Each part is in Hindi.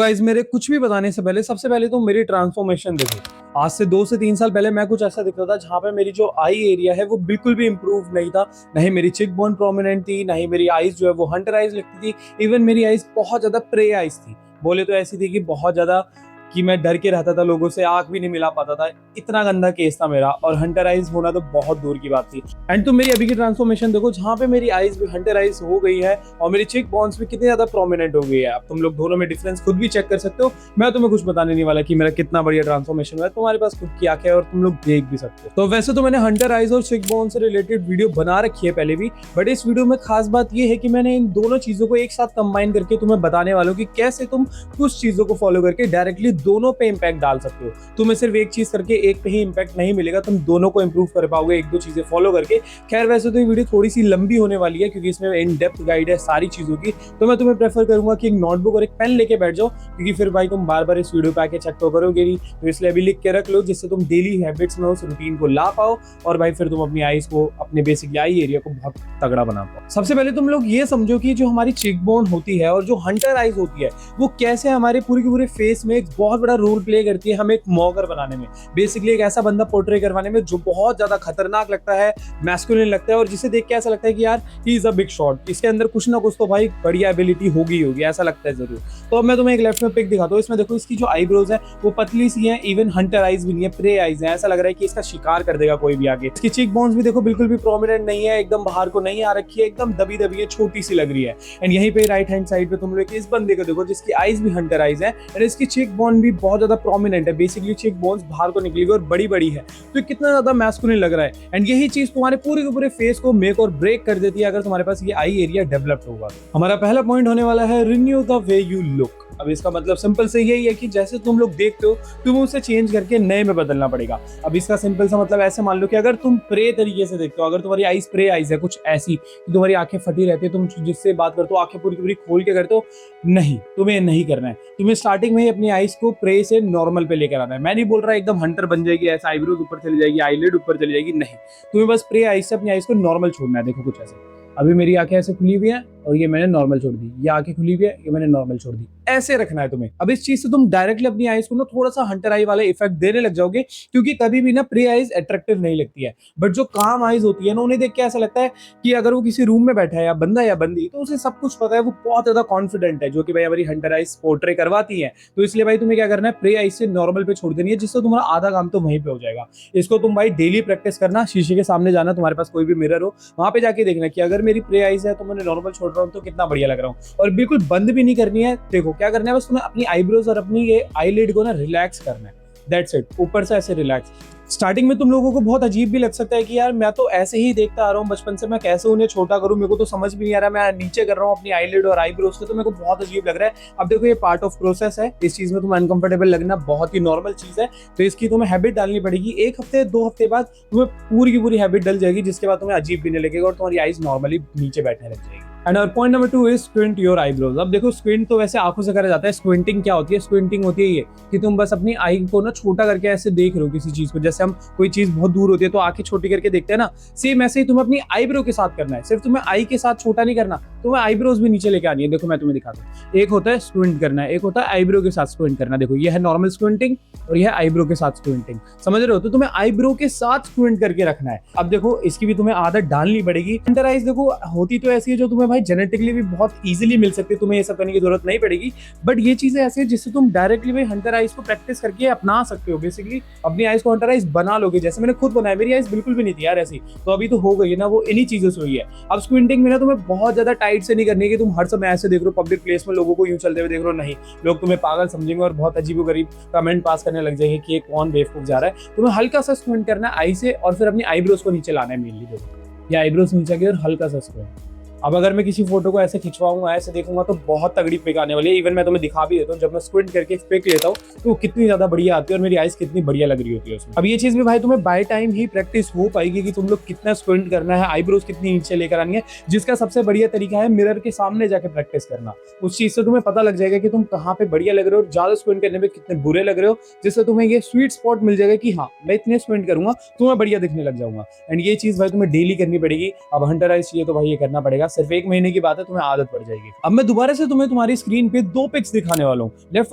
गाइज मेरे कुछ भी बताने से पहले सबसे पहले तो मेरी ट्रांसफॉर्मेशन देखो। आज से 2 से 3 साल पहले मैं कुछ ऐसा दिख रहा था जहां पे मेरी जो आई एरिया है वो बिल्कुल भी इंप्रूव नहीं था। ना ही मेरी चिक बोन प्रोमिनेंट थी, ना ही मेरी आईज जो है वो हंटर आईज लगती थी। इवन मेरी आईज बहुत ज्यादा प्रे आईज थी, बोले तो ऐसी थी कि बहुत ज्यादा कि मैं डर के रहता था, लोगों से आंख भी नहीं मिला पाता था। इतना गंदा केस था मेरा, और हंटर आइज होना तो बहुत दूर की बात थी। एंड तुम मेरी अभी की ट्रांसफॉर्मेशन देखो, जहां पे मेरी आइज भी हंटर आइज हो गई है और मेरी चिक बॉन्स भी कितनी ज्यादा प्रोमिनेंट हो गई है। अब तुम लोग दोनों में डिफरेंस खुद भी चेक कर सकते हो। मैं तुम्हें कुछ बताने नहीं वाला कि मेरा कितना बढ़िया ट्रांसफॉर्मेशन हुआ है, तुम्हारे पास खुद की आंखें है और तुम लोग देख भी सकते हो। तो वैसे तो मैंने हंटर आइज और चिक बॉन से रिलेटेड वीडियो बना रखी है पहले भी, बट इस वीडियो में खास बात यह है कि मैंने इन दोनों चीजों को एक साथ कंबाइन करके तुम्हें बताने वाला हूं कि कैसे तुम कुछ चीजों को फॉलो करके डायरेक्टली दोनों पे इंपैक्ट डाल सकते हो। तुम्हें सिर्फ एक चीज करके एक पे ही इंपैक्ट नहीं मिलेगा, तुम दोनों को इंप्रूव कर पाओगे एक दो चीजें फॉलो करके। खैर वैसे तो ये वीडियो थोड़ी सी लंबी होने वाली है क्योंकि इसमें इन डेप्थ गाइड है सारी चीजों की। तो मैं तुम्हें प्रेफर करूंगा कि एक नोटबुक और एक पेन लेके बैठ जाओ, क्योंकि फिर भाई तुम बार बार इस वीडियो पे आके चेक तो करोगे नहीं। तो इसलिए अभी लिख के रख लो, जिससे तुम डेली हैबिट्स में उस रूटीन को ला पाओ और भाई फिर तुम अपनी आईज को, अपने बेसिकली आई एरिया को बहुत तगड़ा बना पाओ। सबसे पहले तुम लोग ये समझो कि जो हमारी चिक बोन होती है और जो हंटर आईज होती है वो कैसे हमारे पूरे के पूरे फेस में एक बहुत बड़ा रोल प्ले करती है हमें एक मॉगर बनाने में। बेसिकली एक ऐसा बंदा पोर्ट्रे करवाने में जो बहुत ज्यादा खतरनाक लगता है, मैस्कुलिन लगता है, और जिसे देख के ऐसा लगता है कि यार he is a big shot, इसके अंदर कुछ ना कुछ तो भाई बढ़िया एबिलिटी होगी ऐसा लगता है जरूर। तो अब मैं तुम्हें एक लेफ्ट में पिक दिखाता हूँ। इसमें देखो इसकी जो आईब्रोज है वो पतली सी है, इवन हंटर आईज भी नहीं है, प्रे आईज है। ऐसा लग रहा है कि इसका शिकार कर देगा कोई भी आगे। इसकी चिक बोन्स भी देखो बिल्कुल भी प्रोमिनेंट नहीं है, एकदम बाहर को नहीं आ रखी है, एकदम दबी दबी है, छोटी सी लग रही है। एंड यहीं पे राइट हैंड साइड पे तुम लोग इस बंदे को देखो जिसकी आईज भी हंटर आईज है, एंड इसकी चिक बोन भी बहुत ज्यादा प्रोमिनेंट है। बेसिकली चिक बोन्स बाहर को निकली और बड़ी बड़ी है, तो कितना ज्यादा मैस्कुलिन लग रहा है। एंड यही चीज तुम्हारे पूरे के पूरे फेस को मेक और ब्रेक कर देती है अगर तुम्हारे पास ये आई एरिया डेवलप्ड होगा। हमारा पहला पॉइंट होने वाला है renew the way you look. अब इसका मतलब सिंपल से यही है कि जैसे तुम लोग देखते हो तुम्हें उसे चेंज करके नए में बदलना पड़ेगा। अब इसका सिंपल सा मतलब ऐसे मान लो कि अगर तुम प्रे तरीके से देखते हो, अगर तुम्हारी आईज प्रे आईज है कुछ ऐसी कि तुम्हारी आंखें फटी रहती है, तुम जिससे बात करते हो आंखें पूरी पूरी खोल के करते हो, नहीं, तुम्हें नहीं करना है। तुम्हें स्टार्टिंग में ही अपनी आईज को प्रे से नॉर्मल पे लेकर आना है। मैं नहीं बोल रहा एकदम हंटर बन जाएगी, ऐसा आईब्रोज ऊपर चली जाएगी, आईलिड ऊपर चली जाएगी, नहीं। तुम्हें बस प्रे आईज से अपनी आईज को नॉर्मल छोड़ना है। देखो कुछ ऐसे, अभी मेरी आंखें ऐसे खुली हुई हैं और ये मैंने नॉर्मल छोड़ दी, ये आंखें खुली हुई है, ये मैंने नॉर्मल छोड़ दी, ऐसे रखना है तुम्हें। अब इस चीज से तुम डायरेक्टली अपनी आईज को ना थोड़ा सा हंटर आई वाले इफेक्ट देने लग जाओगे, क्योंकि कभी भी ना प्रे आईज अट्रैक्टिव नहीं लगती है, बट जो काम आईज होती है ना उन्हें देख के ऐसा लगता है कि अगर वो किसी रूम में बैठा है या बंदा या बंदी, तो उसे सब कुछ पता है, वो बहुत ज्यादा कॉन्फिडेंट है, जो कि भाई हमारी हंटर आईज पोर्ट्रे करवाती है। तो इसलिए भाई तुम्हें क्या करना है, प्रे आईज से नॉर्मल पे छोड़ देनी है, जिससे तुम्हारा आधा काम तो वहीं पे हो जाएगा। इसको तुम भाई डेली प्रैक्टिस करना, शीशे के सामने जाना, तुम्हारे पास कोई भी मिरर हो, वहां पे जाके देखना कि अगर मेरी प्रे आईज है तो मैंने नॉर्मल छोड़ रहा हूँ तो कितना बढ़िया लग रहा हूँ। और बिल्कुल बंद भी नहीं करनी है। देखो क्या करना है, बस तुम्हें अपनी आईब्रोज और अपनी ये आईलिड को ना रिलैक्स करना है, दैट्स इट, ऊपर से ऐसे रिलैक्स। स्टार्टिंग में तुम लोगों को बहुत अजीब भी लग सकता है कि यार मैं तो ऐसे ही देखता आ रहा हूँ बचपन से, मैं कैसे उन्हें छोटा करूँ, मेरे को तो समझ भी नहीं आ रहा, मैं नीचे कर रहा हूँ अपनी आईलिड और आईब्रोज को, तो मेरे को बहुत अजीब लग रहा है। अब देखो ये पार्ट ऑफ प्रोसेस है, इस चीज में तुम्हें अनकंफर्टेबल लगना बहुत ही नॉर्मल चीज है। तो इसकी तुम्हें हैबिट डालनी पड़ेगी। 1 हफ्ते 2 हफ्ते बाद तुम्हें पूरी की पूरी हैबिट डल जाएगी, जिसके बाद तुम्हें अजीब भी नहीं लगेगा और तुम्हारी आईज नॉर्मली नीचे बैठने लग जाएगी। And point number 2 is squint your eyebrows. अब देखो स्क्विंट तो वैसे आंखों से करा जाता है, स्क्विंटिंग क्या होती है? स्क्विंटिंग होती है ये कि तुम बस अपनी आई को ना छोटा करके ऐसे देख रहे हो किसी चीज को, जैसे हम कोई चीज बहुत दूर होती है तो आंखें छोटी करके देखते हैं ना, सेम ऐसे ही तुम्हें अपनी आईब्रो के साथ करना है। सिर्फ तुम्हें आई के साथ छोटा नहीं करना, तुम्हें आईब्रोज भी नीचे लेके आनी है। देखो मैं तुम्हें दिखाता हूँ, एक होता है स्क्विंट करना है, एक होता है आईब्रो के साथ स्क्विंट करना। देखो ये है नॉर्मल स्क्विंटिंग और ये है आईब्रो के साथ स्क्विंटिंग, समझ रहे हो? तो तुम्हें आईब्रो के साथ स्क्विंट करके रखना है। अब देखो इसकी भी तुम्हें आदत डालनी पड़ेगी। हंटर आईज देखो होती तो ऐसी है जो तुम्हें भाई जेनेटिकली भी बहुत इजीली मिल सकती है, तुम्हें ये सब करने की जरूरत नहीं पड़ेगी, बट ये चीजें ऐसी है जिससे तुम डायरेक्टली भाई हंटर आईज को प्रैक्टिस करके अपना सकते हो। बेसिकली अपनी आईज को हंटर आईज बना लोगे, जैसे मैंने खुद बनाया, मेरी आईज बिल्कुल भी नहीं थी यार ऐसी, तो अभी तो हो गई है ना, वो इन्हीं चीजों से हुई है। अब स्क्विंटिंग में ना तुम्हें बहुत ज्यादा टाइट से नहीं करनी है कि तुम हर समय ऐसे देख रहे हो, पब्लिक प्लेस में लोगों को यूं चलते हुए देख रहे हो, नहीं, लोग तुम्हें पागल समझेंगे और बहुत अजीबोगरीब कमेंट पास करने लग जाएंगे कि ये कौन बेवकूफ जा रहा है। तुम्हें हल्का सा स्क्विंट करना है आई से, और फिर अपनी आईब्रोज को नीचे लाना है मेनली। देखो ये आईब्रोज नीचे गई और हल्का सा स्क्विंट। अब अगर मैं किसी फोटो को ऐसे खिंचवाऊंगा, ऐसे देखूंगा, तो बहुत तगड़ी पिक आने वाली है। इवन मैं तुम्हें दिखा भी देता हूँ, जब मैं स्क्विंट करके पिक लेता हूँ तो वो कितनी ज्यादा बढ़िया आती है और मेरी आईज कितनी बढ़िया लग रही होती है उसमें। अब ये चीज भी भाई तुम्हें बाय टाइम ही प्रैक्टिस हो पाएगी कि तुम लोग कितना स्क्विंट करना है, आईब्रोज कितनी नीचे लेकर आनी है, जिसका सबसे बढ़िया तरीका है मिरर के सामने जाके प्रैक्टिस करना। उस चीज से तुम्हें पता लग जाएगा कि तुम कहाँ पे बढ़िया लग रहे हो, ज्यादा स्क्विंट करने में कितने बुरे लग रहे हो, जिससे तुम्हें ये स्वीट स्पॉट मिल जाएगा कि हाँ मैं इतने स्क्विंट करूंगा तो मैं बढ़िया दिखने लग जाऊंगा। एंड ये चीज भाई तुम्हें डेली करनी पड़ेगी। अब हंटर आईज चाहिए तो भाई ये करना पड़ेगा, सिर्फ 1 महीने की बात है, तुम्हें आदत पड़ जाएगी। अब मैं दोबारा से तुम्हें तुम्हारी स्क्रीन पे 2 पिक्स दिखाने वाला हूँ। लेफ्ट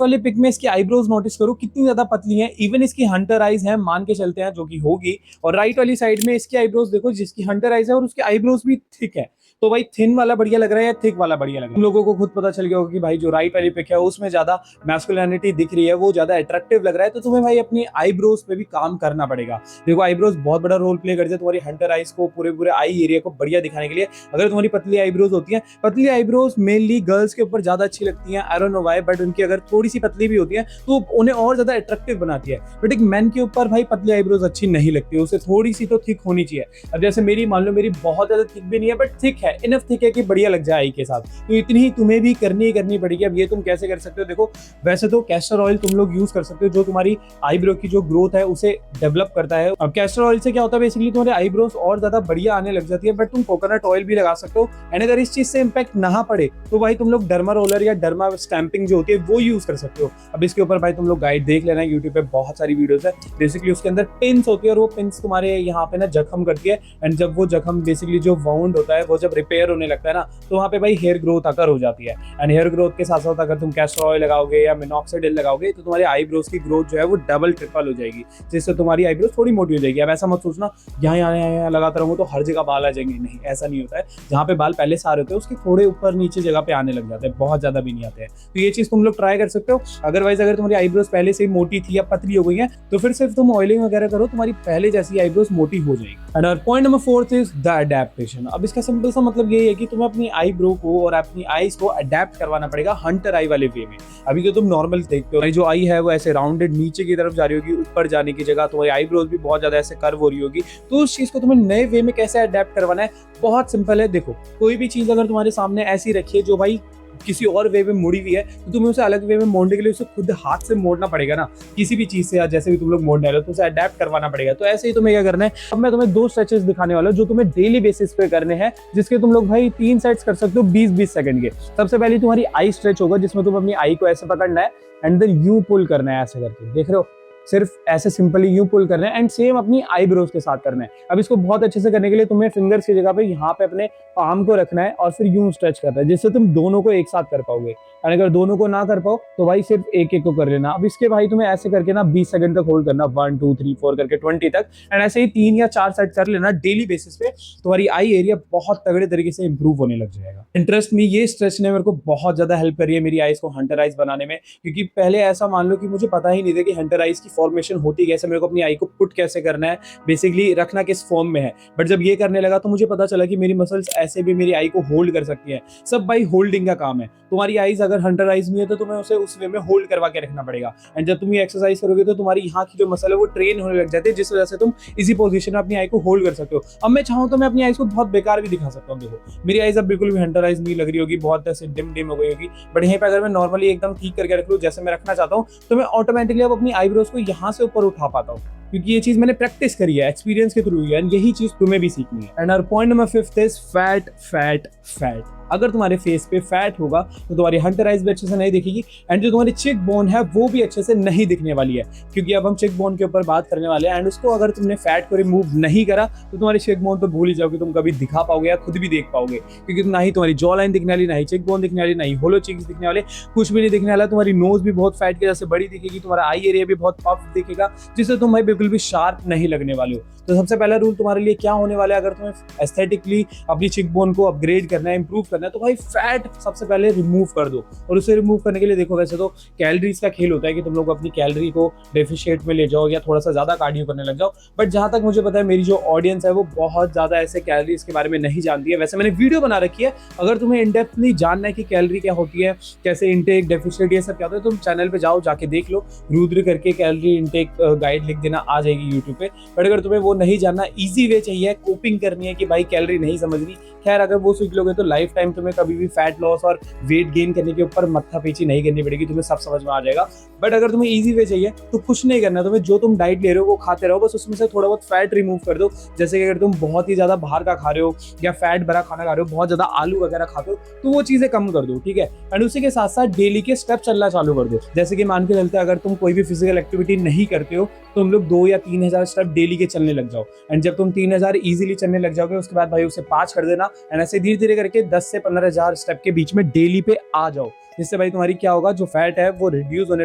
वाले पिक में इसकी आईब्रोज नोटिस करो कितनी ज्यादा पतली है, इवन इसकी हंटर आइज है, मान के चलते हैं जो कि होगी। और राइट वाली साइड में इसकी आईब्रोज देखो जिसकी हंटर आइज है और उसकी आईब्रोज भी थिक है। तो भाई थिन वाला बढ़िया लग रहा है या थिक वाला बढ़िया लग रहा है? तुम लोगों को खुद पता चल गया होगा कि भाई जो राइट वाली पिक है उसमें ज्यादा मैस्कुलिनिटी दिख रही है, वो ज्यादा अट्रैक्टिव लग रहा है। तो तुम्हें भाई अपनी आईब्रोज पे भी काम करना पड़ेगा। देखो आईब्रोज बहुत बड़ा रोल प्ले करते हैं तुम्हारी हंटर आइज को, पूरे पूरे आई एरिया को बढ़िया दिखाने के लिए। अगर तुम्हारी पतली आईब्रोज होती है, पतली आईब्रोज मेनली गर्ल्स के ऊपर ज्यादा अच्छी लगती हैं, I don't know why, but उनकी अगर थोड़ी सी पतली भी होती है तो उन्हें और ज्यादा अट्रैक्टिव बनाती है। बट एक मैन के ऊपर भाई पतली आईब्रोज अच्छी नहीं लगती, उसे थोड़ी सी तो थिक होनी चाहिए। अब जैसे मेरी मान लो, मेरी बहुत ज्यादा थिक भी नहीं है बट थिक है, इनफ थिक है कि बढ़िया लग जाए आई के साथ। तो इतनी ही तुम्हें भी करनी पड़ेगी। अब ये तुम कैसे कर सकते हो? देखो वैसे तो कैस्टर ऑयल तुम लोग यूज कर सकते हो जो तुम्हारी आईब्रो की जो ग्रोथ है उसे डेवलप करता है। अब कैस्टर ऑयल से क्या होता है, बेसिकली तुम्हारे आईब्रोज और ज्यादा बढ़िया आने लग जाती है। बट तुम कोकोनट ऑयल भी लगा सकते हो। एंड अगर इस चीज से इंपैक्ट ना पड़े तो भाई तुम लोग डर्मा रोलर या डर्मा स्टैंपिंग जो होती है वो यूज कर सकते हो। अब इसके ऊपर भाई तुम लोग गाइड देख लेना, यूट्यूब पे बहुत सारी वीडियोस है। बेसिकली उसके अंदर पिन्स होती है और वो पिन्स तुम्हारे यहाँ पे ना जख्म करती है। एंड जब वो जख्म बेसिकली जो वाउंड होता है वो जब रिपेयर होने लगता है ना, तो वहाँ पे भाई हेयर ग्रोथ आकर हो जाती है। एंड हेयर ग्रोथ के साथ साथ अगर तुम कैस्टर ऑयल लगाओगे या मिनॉक्सिडिल लगाओगे तो तुम्हारे आईब्रोज की ग्रोथ जो है वो डबल ट्रिपल हो जाएगी, जिससे तुम्हारी आईब्रोज थोड़ी मोटी हो जाएगी। अब ऐसा मत सोचना यहाँ लगाता रहूंगा तो हर जगह बाल आ जाएंगे, नहीं ऐसा नहीं होता है। जहाँ पे बाल पहले से आ रहे होते हैं उसके थोड़े ऊपर नीचे जगह पे आने लग जाते हैं, बहुत ज्यादा भी नहीं आते हैं। तो ये चीज तुम लोग ट्राई कर सकते हो। अदरवाइज अगर तुम्हारी आईब्रोज पहले से मोटी थी या पतली हो गई है तो फिर सिर्फ तुम ऑयलिंग वगैरह करो, तुम्हारी पहले जैसी आईब्रोज मोटी हो जाएगी। And point number 4 is the adaptation. अब इसका सिंपल सा मतलब यही है कि तुम्हें अपनी आईब्रो को और अपनी आईज को अडेप्ट करवाना पड़ेगा हंटर आई वाले वे में। अभी तो तुम नॉर्मल देखते हो, जो आई है वो ऐसे राउंडेड नीचे की तरफ जा रही होगी, ऊपर जाने की जगह तुम्हारी आईब्रोज भी बहुत ज्यादा ऐसे कर्व हो रही होगी। तो उस चीज को तुम्हें नए वे में कैसे अडेप्ट करवाना है, बहुत सिंपल है। देखो कोई भी चीज अगर तुम्हारे सामने ऐसी रखी है जो भाई किसी और वे में मुड़ी हुई है, तो तुम्हें उसे अलग वे में मोड़ने के लिए उसे खुद हाथ से मोड़ना पड़ेगा ना, किसी भी चीज से, या जैसे भी तुम लोग मोड़ने वाले हो तो उसे अडेप्ट करवाना पड़ेगा। तो ऐसे ही तुम्हें क्या करना है, अब मैं तुम्हें 2 स्ट्रेचेस दिखाने वाला हूं जो तुम्हें डेली बेसिस पे करने हैं, जिसके तुम लोग भाई 3 सेट्स कर सकते हो 20-20 सेकंड के। सबसे पहले तुम्हारी आई स्ट्रेच होगा, जिसमें तुम अपनी आई को ऐसे पकड़ना है एंड देन यू पुल करना है, ऐसे करके, देख रहे हो, सिर्फ ऐसे सिंपली यूं पुल करना है। एंड सेम अपनी आईब्रोज के साथ करना है। अब इसको बहुत अच्छे से करने के लिए तुम्हें फिंगर्स की जगह पे यहाँ पे अपने पाम को रखना है और फिर यूं स्ट्रेच करना है, जिससे तुम दोनों को एक साथ कर पाओगे। और अगर दोनों को ना कर पाओ तो भाई सिर्फ एक एक को कर लेना। अब इसके भाई तुम्हें ऐसे करके ना 20 सेकंड तक होल्ड करना, 1 2 3 4 करके 20 तक। एंड ऐसे ही 3 या 4 सेट कर लेना डेली बेसिस पे। तुम्हारी आई एरिया बहुत तगड़े तरीके से इंप्रूव होने लग जाएगा। इंटरेस्ट में ये स्ट्रेच ने मेरे को बहुत ज्यादा हेल्प करी है मेरी आईज को हंटर आइज बनाने में, क्योंकि पहले ऐसा मान लो कि मुझे पता ही नहीं था कि हंटर आइज की फॉर्मेशन होती कैसे, मेरे को अपनी आई को पुट कैसे करना है, बेसिकली रखना किस फॉर्म में है। बट जब ये करने लगा तो मुझे पता चला कि मेरी मसल्स ऐसे भी मेरी आई को होल्ड कर सकती है। सब भाई होल्डिंग का काम है। तुम्हारी आईज अगर हंटर आइज नहीं है तो तुम्हें उसे उस वे में होल्ड करवा के रखना पड़ेगा। एंड जब तुम ये एक्सरसाइज करोगे तो तुम्हारी यहाँ की जो मसल है वो ट्रेन होने लग जाती है, जिस वजह से तुम इसी पोजीशन में अपनी आई को होल्ड कर सकते हो। अब मैं चाहूँ तो मैं अपनी आईज को बहुत बेकार भी दिखा सकता हूँ। देखो मेरी आईज अब बिल्कुल भी हंटर आइज नहीं लग रही होगी, बहुत ऐसे डिम हो गई होगी। बट यहीं पे अगर मैं नॉर्मली एकदम ठीक करके रख लूँ जैसे मैं रखना चाहता हूँ, तो मैं ऑटोमेटिकली अब अपनी आईब्रोज को यहाँ से ऊपर उठा पाता हूँ, क्योंकि ये चीज मैंने प्रैक्टिस करी है, एक्सपीरियंस के थ्रू है। एंड यही चीज तुम्हें भी सीखनी है। And our point number 5 is fat fat fat. अगर तुम्हारे फेस पे फैट होगा तो तुम्हारी हंटर आइज भी अच्छे से नहीं दिखेगी एंड जो तुम्हारी चिक बोन है वो भी अच्छे से नहीं दिखने वाली है, क्योंकि अब हम चिक बोन के ऊपर बात करने वाले हैं। एंड उसको अगर तुमने फैट को रिमूव नहीं करा तो तुम्हारी चिक बोन तो भूल ही जाओगे, तुम कभी दिखा पाओगे या खुद भी देख पाओगे, क्योंकि ना ही तुम्हारी जॉ लाइन दिखने वाली, ना ही चिक बोन दिखने वाली, ना ही होलो चिक्स दिखने वाले, कुछ भी नहीं दिखने वाला। तुम्हारी नोज भी बहुत फैट के जैसे बड़ी दिखेगी, तुम्हारा आई एरिया भी बहुत पफ दिखेगा, जिससे तुम भाई बिल्कुल भी शार्प नहीं लगने वाले हो। तो सबसे पहला रूल तुम्हारे लिए क्या होने वाला है, अगर तुम्हें एस्थेटिकली अपनी चिक बोन को अपग्रेड करना है, इंप्रूव करना है, तो भाई फैट सबसे पहले रिमूव कर दो। और उसे रिमूव करने के लिए देखो, वैसे तो कैलोरीज का खेल होता है कि तुम लोग अपनी कैलोरी को डेफिशिएट में ले जाओ या थोड़ा सा ज्यादा कार्डियो करने लग जाओ। बट जहां तक मुझे पता है मेरी जो ऑडियंस है वो बहुत ज्यादा ऐसे कैलोरीज के बारे में नहीं जानती है। वैसे मैंने वीडियो बना रखी है, अगर तुम्हें इन डेप्थली जानना है कि कैलोरी क्या होती है, कैसे इनटेक डेफिशिएट ये सब क्या होता है, तुम चैनल पे जाओ, जाके देख लो, रुद्र करके कैलोरी इनटेक गाइड लिख देना, आ जाएगी यूट्यूब पे। बट अगर तुम्हें वो नहीं जानना, इजी वे चाहिए, कोपिंग करनी है कि भाई कैलोरी नहीं समझनी, खैर अगर वो सीख लोगे तो लाइफ टाइम तुम्हें कभी भी फैट लॉस और वेट गेन करने के ऊपर मत्था पीछी नहीं करनी पड़ेगी, तुम्हें सब समझ में आ जाएगा। बट अगर तुम्हें इजी वे चाहिए तो कुछ नहीं करना, तुम्हें जो तुम डाइट ले रहे हो वो खाते रहो, बस उसमें से थोड़ा बहुत फैट रिमूव कर दो। जैसे कि अगर तुम बहुत ही ज्यादा बाहर का खा रहे हो या फैट भरा खाना खा रहे हो, बहुत ज्यादा आलू वगैरह खाते हो, तो वो चीजें कम कर दो, ठीक है। एंड उसी के साथ साथ डेली के स्टेप चलना चालू कर दो। जैसे कि मान के चलते अगर तुम कोई भी फिजिकल एक्टिविटी नहीं करते हो तो हम लोग 2 या 3 हज़ार स्टेप डेली के चलने लग लग जाओ। एंड जब तुम 3000 इजीली चलने लग जाओगे, उसके बाद भाई उसे 5 कर देना। एंड ऐसे धीरे धीरे करके 10 से 15,000 स्टेप के बीच में डेली पे आ जाओ, जिससे भाई तुम्हारी क्या होगा, जो फैट है वो रिड्यूस होने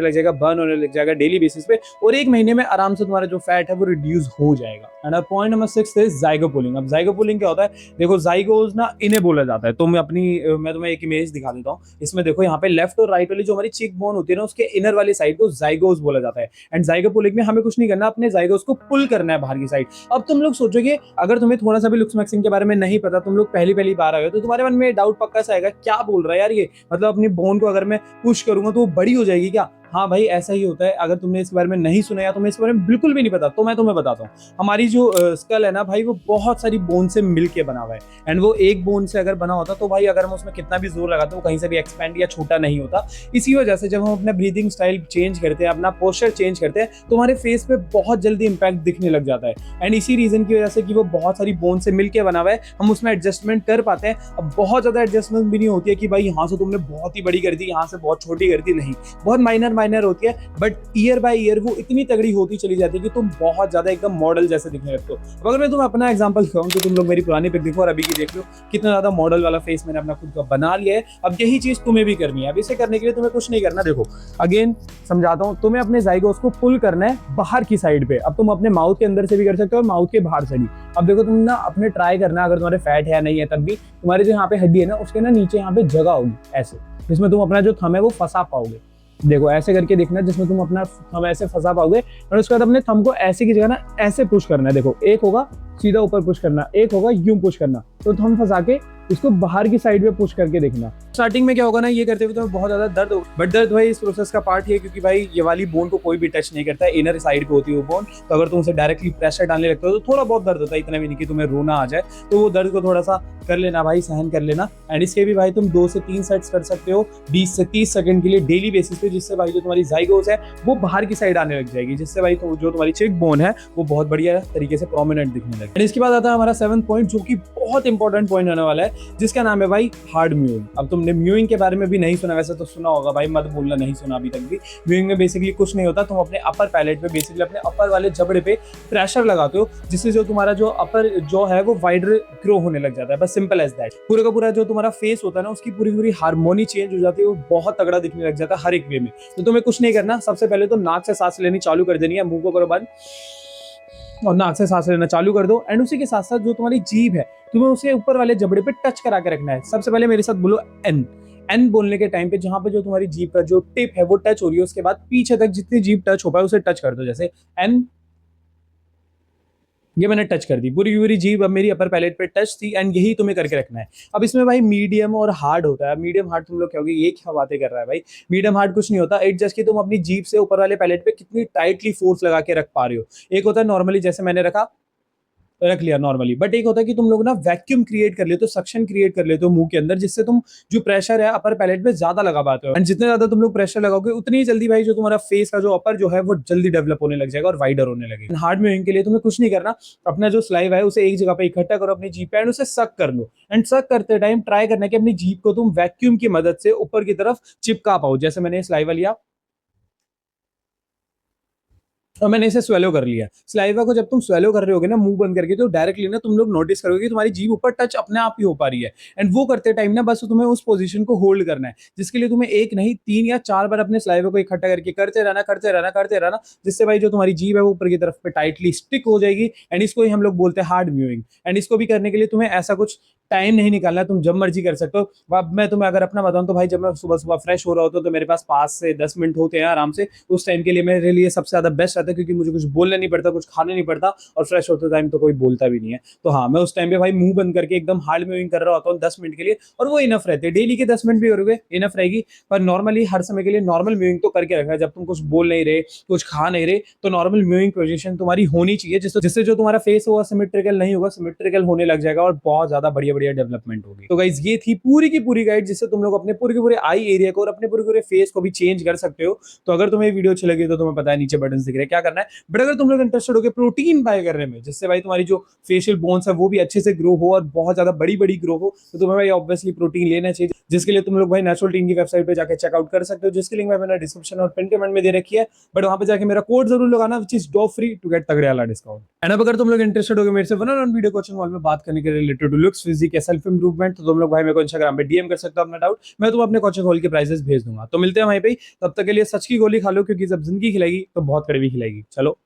लग जाएगा, बर्न होने लग जाएगा डेली बेसिस पे, और 1 महीने में आराम से तुम्हारा जो फैट है वो रिड्यूस हो जाएगा। And point number 6 is zygote pulling. अब जाइगो पुलिंग क्या होता है, देखो जाइगोस ना इन्हें बोला जाता है। तो मैं तुम्हें एक इमेज दिखा देता हूँ। इसमें देखो यहाँ पे लेफ्ट और राइट वाली जो हमारी चिक बोन होती है ना, उसके इनर वाली साइड को जाइगोस बोला जाता है। एंड जाइगो पुलिंग में हमें कुछ नहीं करना, अपने जाइगोस को पुल करना है बाहर की साइड। अब तुम लोग सोचोगे, अगर तुम्हें थोड़ा सा भी लुक्स मैक्सिंग के बारे में नहीं पता, तुम लोग पहली पहली बार आए हो, तो तुम्हारे मन में डाउट पक्का सा आएगा, क्या बोल रहा है यार ये, मतलब अपनी बोन को अगर मैं पुश करूंगा तो वो बड़ी हो जाएगी क्या? हाँ भाई, ऐसा ही होता है। अगर तुमने इसके बारे में नहीं सुना या तुम्हें इसके बारे में बिल्कुल भी नहीं पता, तो मैं तुम्हें बताता हूँ। हमारी जो स्कल है ना भाई, वो बहुत सारी बोन से मिलके बना हुआ है। एंड वो एक बोन से अगर बना होता तो भाई, अगर हम उसमें कितना भी जोर लगाते, वो कहीं से भी एक्सपेंड या छोटा नहीं होता। इसी वजह से जब हम अपना ब्रीदिंग स्टाइल चेंज करते हैं, अपना पोस्चर चेंज करते हैं, तो हमारे फेस पे बहुत जल्दी इंपैक्ट दिखने लग जाता है। एंड इसी रीजन की वजह से कि वो बहुत सारी बोन से मिलके बना हुआ है, हम उसमें एडजस्टमेंट कर पाते हैं। अब बहुत ज्यादा एडजस्टमेंट भी नहीं होती है कि भाई यहाँ से तुमने बहुत ही बड़ी कर दी, यहाँ से बहुत छोटी कर दी, नहीं, बहुत माइनर होती है। बट ईयर बाय ईयर वो इतनी तगड़ी होती चली जाती है कि तुम बहुत ज्यादा एकदम मॉडल जैसे दिखने लगते हो। अगर मैं तुम्हें अपना एग्जांपल दिखाऊं, तो तुम लोग मेरी पुरानी पिक देखो और अभी की देख लो, कितना ज्यादा मॉडल वाला फेस मैंने अपना खुद का बना लिया है। अब यही चीज तुम्हें भी करनी है। अब इसे करने के लिए तुम्हें कुछ नहीं करना। देखो अगेन समझाता हूँ, तुम्हें अपने जाइगोस को पुल करना है बाहर की साइड पे। अब तुम अपने माउथ के अंदर से भी कर सकते हो और माउथ के बाहर से भी। अब देखो तुम ना अपने ट्राई करना, अगर तुम्हारे फैट है नहीं है तब भी, तुम्हारे जो यहाँ पे हड्डी है ना, उसके ना नीचे यहाँ पे जगह होगी ऐसे, जिसमें तुम अपना जो थंब है वो फंसा पाओगे। देखो ऐसे करके देखना, जिसमें तुम अपना थंब ऐसे फंसा पाओगे, और उसके बाद अपने थंब को ऐसे की जगह ना ऐसे पुश करना है। देखो एक होगा सीधा ऊपर पुश करना, एक होगा यूं पुश करना। तो थंब फंसा के इसको बाहर की साइड में पुश करके देखना। स्टार्टिंग में क्या होगा ना, ये करते हुए तो बहुत ज्यादा दर्द होगा, बट दर्द भाई इस प्रोसेस का पार्ट है, क्योंकि भाई ये वाली बोन को कोई भी टच नहीं करता है, इनर साइड पे होती है वो बोन। तो अगर तुम उसे डायरेक्टली प्रेशर डालने लगते हो तो थोड़ा बहुत दर्द होता है, इतना भी नहीं कि तुम्हें रोना आ जाए। तो वो दर्द को थोड़ा सा कर लेना भाई, सहन कर लेना। एंड इसके भी भाई तुम 2 से 3 सेट्स कर सकते हो 20 से 30 सेकंड के लिए डेली बेसिस पे, जिससे भाई जो तुम्हारी जाइगोस है वो बाहर की साइड आने लग जाएगी, जिससे भाई जो तुम्हारी चिक बोन है वो बहुत बढ़िया तरीके से प्रोमिनेंट दिखने लगे। एंड इसके बाद आता है हमारा 7th पॉइंट, जो कि बहुत इंपॉर्टेंट पॉइंट होने वाला है, जिसका नाम है भाई हार्ड म्यूइंग। अब तुमने म्यूइंग के बारे में भी नहीं सुना, वैसे तो सुना होगा भाई, मत बोलना नहीं सुना अभी तक भी। म्यूइंग में बेसिकली कुछ नहीं होता, तुम अपने अपर पैलेट पे, बेसिकली अपने अपर वाले जबड़े पे प्रेशर लगाते हो, जिससे जो तुम्हारा जो अपर जो है वो वाइडर ग्रो होने लग जाता है। बस सिंपल एज दैट। पूरा का पूरा जो तुम्हारा फेस होता है ना, उसकी पूरी पूरी हार्मोनी चेंज हो जाती है, वो बहुत तगड़ा दिखने लग जाता है हर एक वे में। तो तुम्हें कुछ नहीं करना, सबसे पहले तो नाक से सांस लेनी चालू कर देनी है, मुंह को करो बंद और नाक से सांस लेना चालू कर दो। एंड उसी के साथ साथ जो तुम्हारी जीभ है, तुम्हें उसे ऊपर वाले जबड़े पे टच करा के रखना है। सबसे पहले मेरे साथ बोलो एन। एन बोलने के टाइम पे जहां पे जो तुम्हारी जीभ का जो टिप है वो टच हो रही है, उसके बाद पीछे तक जितनी जीभ टच हो पाए उसे टच कर दो। जैसे एन, ये मैंने टच कर दी, पूरी पूरी जीभ अब मेरी अपर पैलेट पे टच थी। एंड यही तुम्हें करके रखना है। अब इसमें भाई मीडियम और हार्ड होता है। मीडियम हार्ड तुम लोग कहोगे ये क्या बातें कर रहा है भाई, मीडियम हार्ड कुछ नहीं होता। इट जस्ट कि तुम अपनी जीभ से ऊपर वाले पैलेट पे कितनी टाइटली फोर्स लगा के रख पा रहे हो। एक होता है नॉर्मली जैसे मैंने रख लिया नॉर्मली, बट एक होता है कि तुम लोग ना वैक्यूम क्रिएट कर लेते हो, सक्शन क्रिएट कर लेते हो मुंह के अंदर, जिससे तुम जो प्रेशर है अपर पैलेट पे ज्यादा लगा पाते हो। एंड जितने ज्यादा तुम लोग प्रेशर लगाओगे, उतनी ही जल्दी भाई जो तुम्हारा फेस का जो अपर जो है वो जल्दी डेवलप होने लग जाएगा और वाइडर होने लगेगा। हार्ड म्यूइंग के लिए तुम्हें कुछ नहीं करना, अपना जो स्लाइव है उसे एक जगह पे इकट्ठा करो अपनी जीभ पे, एंड उसे सक कर लो। एंड सक करते टाइम ट्राई करना कि अपनी जीभ को तुम वैक्यूम की मदद से ऊपर की तरफ चिपका पाओ। जैसे मैंने स्लाइवा लिया और मैंने इसे स्वेलो कर लिया। स्लाइवा को जब तुम स्वेलो कर रहे होगे ना मुंह बंद करके, तो डायरेक्टली ना तुम लोग नोटिस करोगे कि तुम्हारी जीभ ऊपर टच अपने आप ही हो पा रही है। एंड वो करते टाइम ना बस तुम्हें उस पोजीशन को होल्ड करना है, जिसके लिए तुम्हें एक नहीं 3 या 4 बार अपने स्लाइवा को इकट्ठा करके करते रहना, जिससे भाई जो तुम्हारी जीभ है वो ऊपर की तरफ पे टाइटली स्टिक हो जाएगी। एंड इसको ही हम लोग बोलते हैं हार्ड म्यूइंग। एंड इसको भी करने के लिए तुम्हें ऐसा कुछ टाइम नहीं निकालना, तुम जब मर्जी कर सकते हो। अब मैं तुम्हें अगर अपना बताऊं तो भाई, जब मैं सुबह सुबह फ्रेश हो रहा होता हूं तो मेरे पास 5 से 10 मिनट होते हैं आराम से। उस टाइम के लिए मेरे लिए सबसे ज्यादा बेस्ट रहता है, क्योंकि मुझे कुछ बोलना नहीं पड़ता, कुछ खाना नहीं पड़ता, और फ्रेश होते टाइम तो कोई बोलता भी नहीं है। तो हाँ, मैं उस टाइम पे भाई मुंह बंद करके एकदम हार्ड मूविंग कर रहा होता हूँ 10 मिनट के लिए, और वो इनफ रहते हैं। डेली के 10 मिनट भी हो गए इनफ रहेगी, पर नॉर्मली हर समय के लिए नॉर्मल मूविंग तो करके रखना है। जब तुम कुछ बोल नहीं रहे, कुछ खा नहीं रहे, तो नॉर्मल मूविंग पोजीशन तुम्हारी होनी चाहिए, जिससे जो तुम्हारा फेस होगा सिमेट्रिकल नहीं होगा, सिमेट्रिकल होने लग जाएगा और बहुत ज्यादा बढ़िया बढ़िया डेवलपमेंट होगी। तो गाइस ये थी पूरी की पूरी गाइड, जिससे तुम लोग अपने पूरे के पूरे आई एरिया को और अपने पूरे पूरे फेस को भी चेंज कर सकते हो। तो अगर तुम्हें वीडियो अच्छी लगी तो तुम्हें पता है नीचे बटन दिख रहे हैं क्या करना है। बट अगर तुम लोग इंटरेस्टेड हो गए प्रोटीन बाय करने में, जिससे भाई तुम्हारी जो फेशियल बोन्स है वो भी अच्छे से ग्रो हो और बहुत ज्यादा बड़ी बड़ी ग्रो हो, तो तुम्हें भाई ऑब्वियसली प्रोटीन लेना चाहिए, जिसके लिए तुम लोग भाई नेचुरल टीम की वेबसाइट पे जाकर चेकआउट कर सकते हो, जिसकी लिंक मैंने डिस्क्रिप्शन और पिन कमेंट में दे रखी है। बट वहां पे जाके मेरा कोड जरूर लगाना, विच इज डॉ फ्री टू गेट तगड़े वाला डिस्काउंट। एंड अब अगर तुम लोग इंटरेस्टेड हो मेरे से one on one video coaching call में बात करने के रिलेटेड टू लुक्स, फिजिक या सेल्फ इंप्रूवमेंट, तो तुम लोग भाई मेरे को इंस्टाग्राम पे डीएम कर सकते हो अपना डाउट, मैं तुम्हें अपने कोचिंग हॉल के प्राइसेस भेज दूंगा। तो मिलते हैं वहीं पे ही, तब तक के लिए सच की गोली खा लो, क्योंकि जब जिंदगी खिलाएगी तो बहुत कड़वी खिलाएगी। चलो